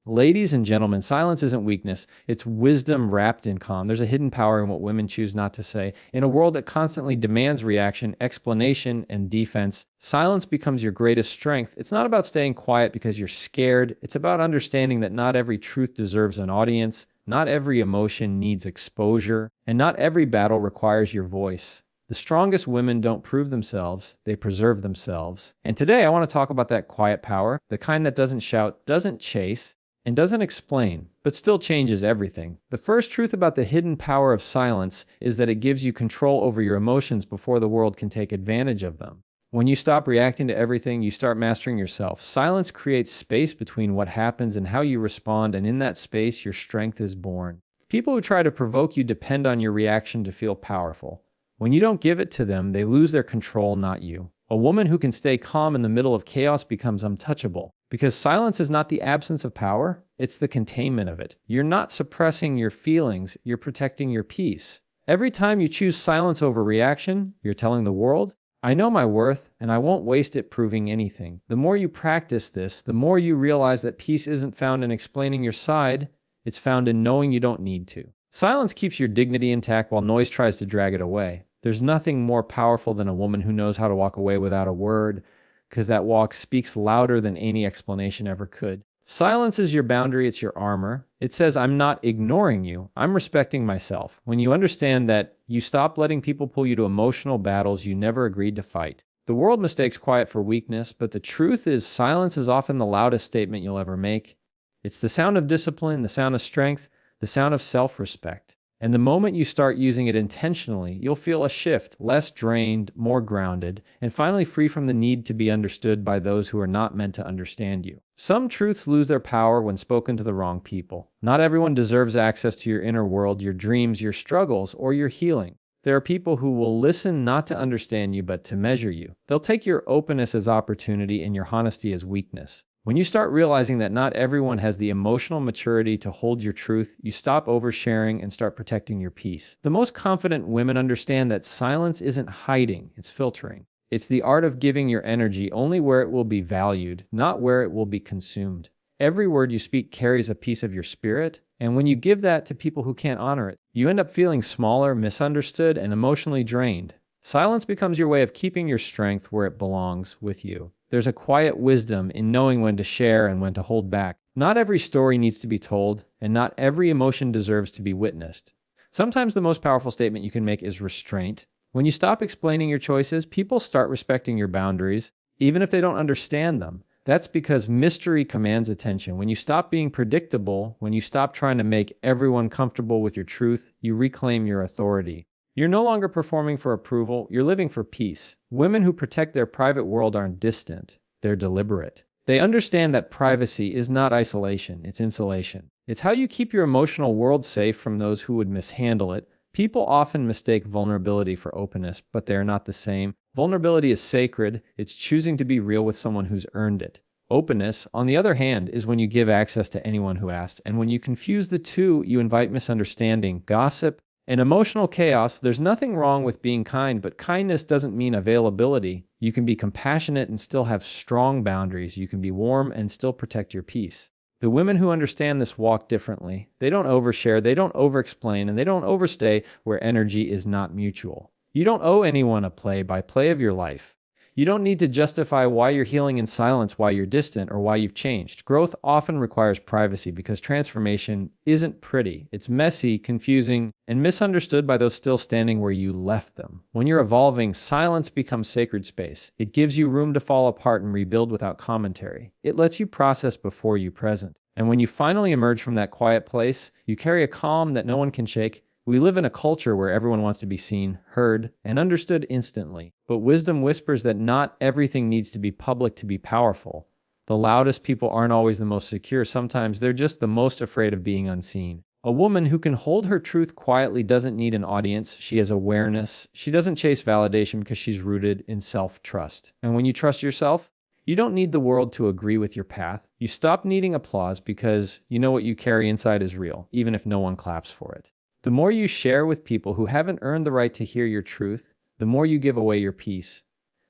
Ladies and gentlemen, silence isn't weakness. It's wisdom wrapped in calm. There's a hidden power in what women choose not to say. In a world that constantly demands reaction, explanation, and defense, silence becomes your greatest strength. It's not about staying quiet because you're scared. It's about understanding that not every truth deserves an audience, not every emotion needs exposure, and not every battle requires your voice. The strongest women don't prove themselves, they preserve themselves. And today I want to talk about that quiet power, the kind that doesn't shout, doesn't chase, and doesn't explain, but still changes everything. The first truth about the hidden power of silence is that it gives you control over your emotions before the world can take advantage of them. When you stop reacting to everything, you start mastering yourself. Silence creates space between what happens and how you respond, and in that space, your strength is born. People who try to provoke you depend on your reaction to feel powerful. When you don't give it to them, they lose their control, not you. A woman who can stay calm in the middle of chaos becomes untouchable. Because silence is not the absence of power, it's the containment of it. You're not suppressing your feelings, you're protecting your peace. Every time you choose silence over reaction, you're telling the world, I know my worth, and I won't waste it proving anything. The more you practice this, the more you realize that peace isn't found in explaining your side, it's found in knowing you don't need to. Silence keeps your dignity intact while noise tries to drag it away. There's nothing more powerful than a woman who knows how to walk away without a word, because that walk speaks louder than any explanation ever could. Silence is your boundary, it's your armor. It says, I'm not ignoring you, I'm respecting myself. When you understand that, you stop letting people pull you to emotional battles you never agreed to fight. The world mistakes quiet for weakness, but the truth is silence is often the loudest statement you'll ever make. It's the sound of discipline, the sound of strength, the sound of self-respect. And the moment you start using it intentionally, you'll feel a shift, less drained, more grounded, and finally free from the need to be understood by those who are not meant to understand you. Some truths lose their power when spoken to the wrong people. Not everyone deserves access to your inner world, your dreams, your struggles, or your healing. There are people who will listen not to understand you, but to measure you. They'll take your openness as opportunity and your honesty as weakness. When you start realizing that not everyone has the emotional maturity to hold your truth, you stop oversharing and start protecting your peace. The most confident women understand that silence isn't hiding, it's filtering. It's the art of giving your energy only where it will be valued, not where it will be consumed. Every word you speak carries a piece of your spirit, and when you give that to people who can't honor it, you end up feeling smaller, misunderstood, and emotionally drained. Silence becomes your way of keeping your strength where it belongs, with you. There's a quiet wisdom in knowing when to share and when to hold back. Not every story needs to be told, and not every emotion deserves to be witnessed. Sometimes the most powerful statement you can make is restraint. When you stop explaining your choices, people start respecting your boundaries, even if they don't understand them. That's because mystery commands attention. When you stop being predictable, when you stop trying to make everyone comfortable with your truth, you reclaim your authority. You're no longer performing for approval, you're living for peace. Women who protect their private world aren't distant, they're deliberate. They understand that privacy is not isolation, it's insulation. It's how you keep your emotional world safe from those who would mishandle it. People often mistake vulnerability for openness, but they are not the same. Vulnerability is sacred, it's choosing to be real with someone who's earned it. Openness, on the other hand, is when you give access to anyone who asks, and when you confuse the two, you invite misunderstanding, gossip, in emotional chaos. There's nothing wrong with being kind, but kindness doesn't mean availability. You can be compassionate and still have strong boundaries. You can be warm and still protect your peace. The women who understand this walk differently. They don't overshare, they don't overexplain, and they don't overstay where energy is not mutual. You don't owe anyone a play-by-play of your life. You don't need to justify why you're healing in silence, why you're distant, or why you've changed. Growth often requires privacy because transformation isn't pretty. It's messy, confusing, and misunderstood by those still standing where you left them. When you're evolving, silence becomes sacred space. It gives you room to fall apart and rebuild without commentary. It lets you process before you present. And when you finally emerge from that quiet place, you carry a calm that no one can shake. We live in a culture where everyone wants to be seen, heard, and understood instantly. But wisdom whispers that not everything needs to be public to be powerful. The loudest people aren't always the most secure. Sometimes they're just the most afraid of being unseen. A woman who can hold her truth quietly doesn't need an audience. She has awareness. She doesn't chase validation because she's rooted in self-trust. And when you trust yourself, you don't need the world to agree with your path. You stop needing applause because you know what you carry inside is real, even if no one claps for it. The more you share with people who haven't earned the right to hear your truth, the more you give away your peace.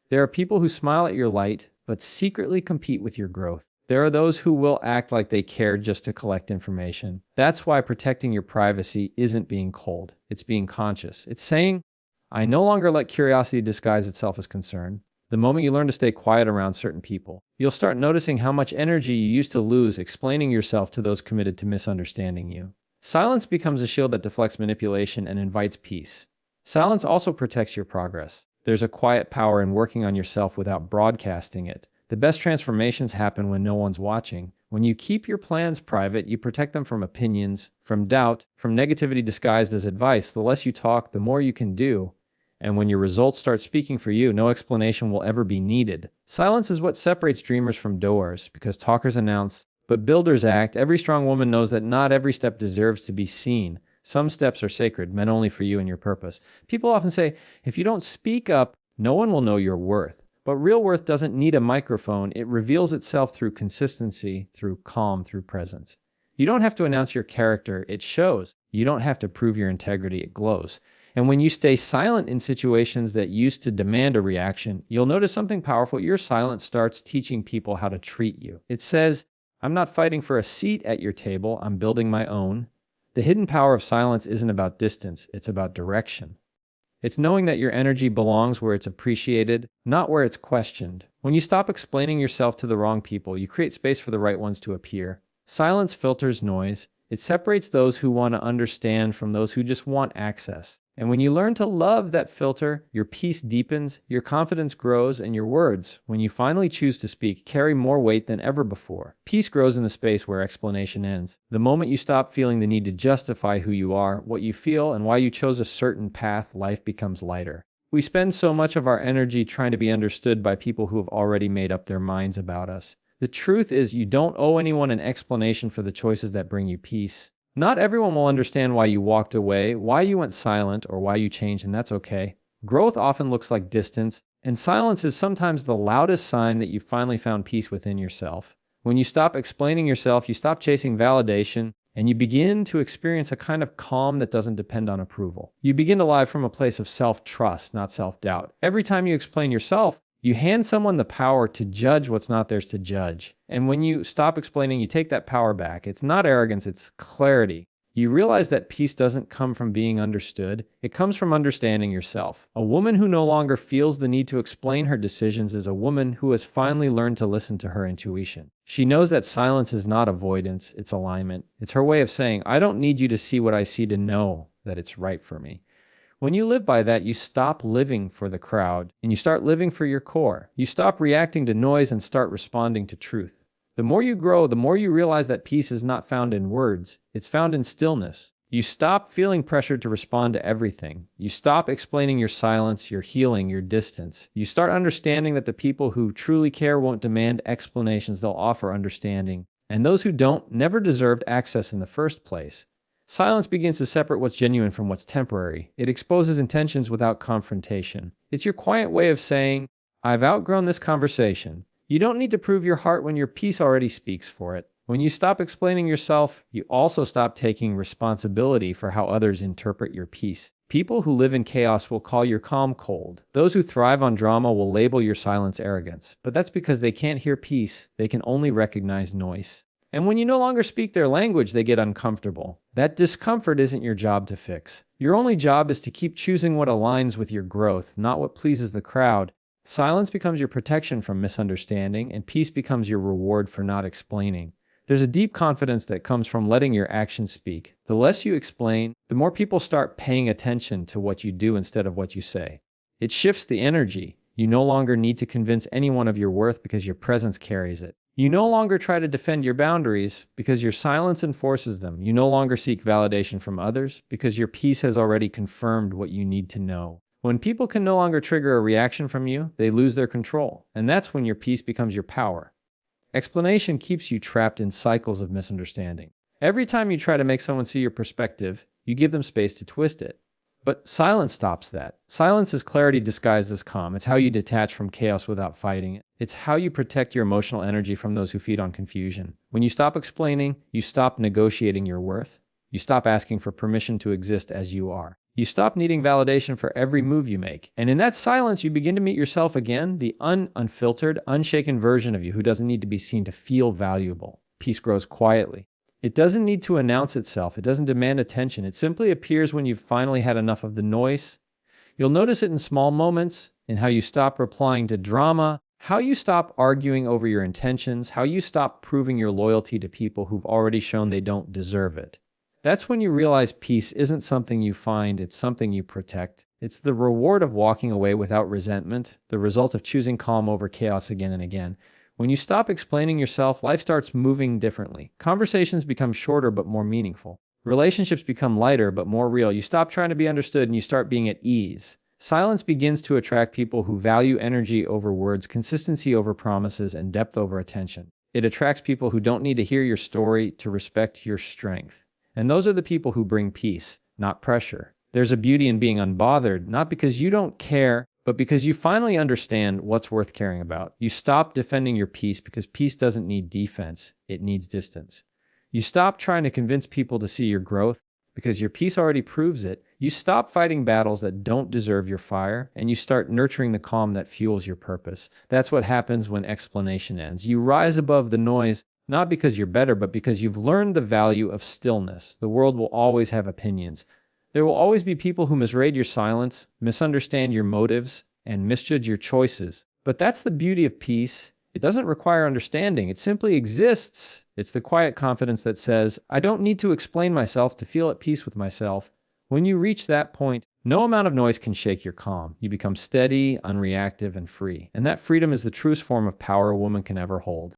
There are people who smile at your light, but secretly compete with your growth. There are those who will act like they care just to collect information. That's why protecting your privacy isn't being cold. It's being conscious. It's saying, I no longer let curiosity disguise itself as concern. The moment you learn to stay quiet around certain people, you'll start noticing how much energy you used to lose explaining yourself to those committed to misunderstanding you. Silence becomes a shield that deflects manipulation and invites peace. Silence also protects your progress. There's a quiet power in working on yourself without broadcasting it. The best transformations happen when no one's watching. When you keep your plans private, you protect them from opinions, from doubt, from negativity disguised as advice. The less you talk, the more you can do. And when your results start speaking for you, no explanation will ever be needed. Silence is what separates dreamers from doers, because talkers announce, but builders act. Every strong woman knows that not every step deserves to be seen. Some steps are sacred, meant only for you and your purpose. People often say, if you don't speak up, no one will know your worth. But real worth doesn't need a microphone. It reveals itself through consistency, through calm, through presence. You don't have to announce your character. It shows. You don't have to prove your integrity. It glows. And when you stay silent in situations that used to demand a reaction, you'll notice something powerful. Your silence starts teaching people how to treat you. It says, I'm not fighting for a seat at your table. I'm building my own. The hidden power of silence isn't about distance. It's about direction. It's knowing that your energy belongs where it's appreciated, not where it's questioned. When you stop explaining yourself to the wrong people, you create space for the right ones to appear. Silence filters noise. It separates those who want to understand from those who just want access. And when you learn to love that filter, your peace deepens, your confidence grows, and your words, when you finally choose to speak, carry more weight than ever before. Peace grows in the space where explanation ends. The moment you stop feeling the need to justify who you are, what you feel, and why you chose a certain path, life becomes lighter. We spend so much of our energy trying to be understood by people who have already made up their minds about us. The truth is, you don't owe anyone an explanation for the choices that bring you peace. Not everyone will understand why you walked away, why you went silent, or why you changed, and that's okay. Growth often looks like distance, and silence is sometimes the loudest sign that you finally found peace within yourself. When you stop explaining yourself, you stop chasing validation, and you begin to experience a kind of calm that doesn't depend on approval. You begin to live from a place of self-trust, not self-doubt. Every time you explain yourself, you hand someone the power to judge what's not theirs to judge. And when you stop explaining, you take that power back. It's not arrogance, it's clarity. You realize that peace doesn't come from being understood. It comes from understanding yourself. A woman who no longer feels the need to explain her decisions is a woman who has finally learned to listen to her intuition. She knows that silence is not avoidance, it's alignment. It's her way of saying, I don't need you to see what I see to know that it's right for me. When you live by that, you stop living for the crowd and you start living for your core. You stop reacting to noise and start responding to truth. The more you grow, the more you realize that peace is not found in words, it's found in stillness. You stop feeling pressured to respond to everything. You stop explaining your silence, your healing, your distance. You start understanding that the people who truly care won't demand explanations, they'll offer understanding. And those who don't never deserved access in the first place. Silence begins to separate what's genuine from what's temporary. It exposes intentions without confrontation. It's your quiet way of saying, I've outgrown this conversation. You don't need to prove your heart when your peace already speaks for it. When you stop explaining yourself, you also stop taking responsibility for how others interpret your peace. People who live in chaos will call your calm cold. Those who thrive on drama will label your silence arrogance. But that's because they can't hear peace. They can only recognize noise. And when you no longer speak their language, they get uncomfortable. That discomfort isn't your job to fix. Your only job is to keep choosing what aligns with your growth, not what pleases the crowd. Silence becomes your protection from misunderstanding, and peace becomes your reward for not explaining. There's a deep confidence that comes from letting your actions speak. The less you explain, the more people start paying attention to what you do instead of what you say. It shifts the energy. You no longer need to convince anyone of your worth because your presence carries it. You no longer try to defend your boundaries because your silence enforces them. You no longer seek validation from others because your peace has already confirmed what you need to know. When people can no longer trigger a reaction from you, they lose their control. And that's when your peace becomes your power. Explanation keeps you trapped in cycles of misunderstanding. Every time you try to make someone see your perspective, you give them space to twist it. But silence stops that. Silence is clarity disguised as calm. It's how you detach from chaos without fighting it. It's how you protect your emotional energy from those who feed on confusion. When you stop explaining, you stop negotiating your worth. You stop asking for permission to exist as you are. You stop needing validation for every move you make. And in that silence, you begin to meet yourself again, the unfiltered, unshaken version of you who doesn't need to be seen to feel valuable. Peace grows quietly. It doesn't need to announce itself. It doesn't demand attention. It simply appears when you've finally had enough of the noise. You'll notice it in small moments, in how you stop replying to drama, how you stop arguing over your intentions, how you stop proving your loyalty to people who've already shown they don't deserve it. That's when you realize peace isn't something you find, it's something you protect. It's the reward of walking away without resentment, the result of choosing calm over chaos again and again. When you stop explaining yourself, life starts moving differently. Conversations become shorter but more meaningful. Relationships become lighter but more real. You stop trying to be understood and you start being at ease. Silence begins to attract people who value energy over words, consistency over promises, and depth over attention. It attracts people who don't need to hear your story to respect your strength. And those are the people who bring peace, not pressure. There's a beauty in being unbothered, not because you don't care, but because you finally understand what's worth caring about. You stop defending your peace because peace doesn't need defense, it needs distance. You stop trying to convince people to see your growth because your peace already proves it. You stop fighting battles that don't deserve your fire, and you start nurturing the calm that fuels your purpose. That's what happens when explanation ends. You rise above the noise, not because you're better, but because you've learned the value of stillness. The world will always have opinions. There will always be people who misread your silence, misunderstand your motives, and misjudge your choices. But that's the beauty of peace. It doesn't require understanding. It simply exists. It's the quiet confidence that says, I don't need to explain myself to feel at peace with myself. When you reach that point, no amount of noise can shake your calm. You become steady, unreactive, and free. And that freedom is the truest form of power a woman can ever hold.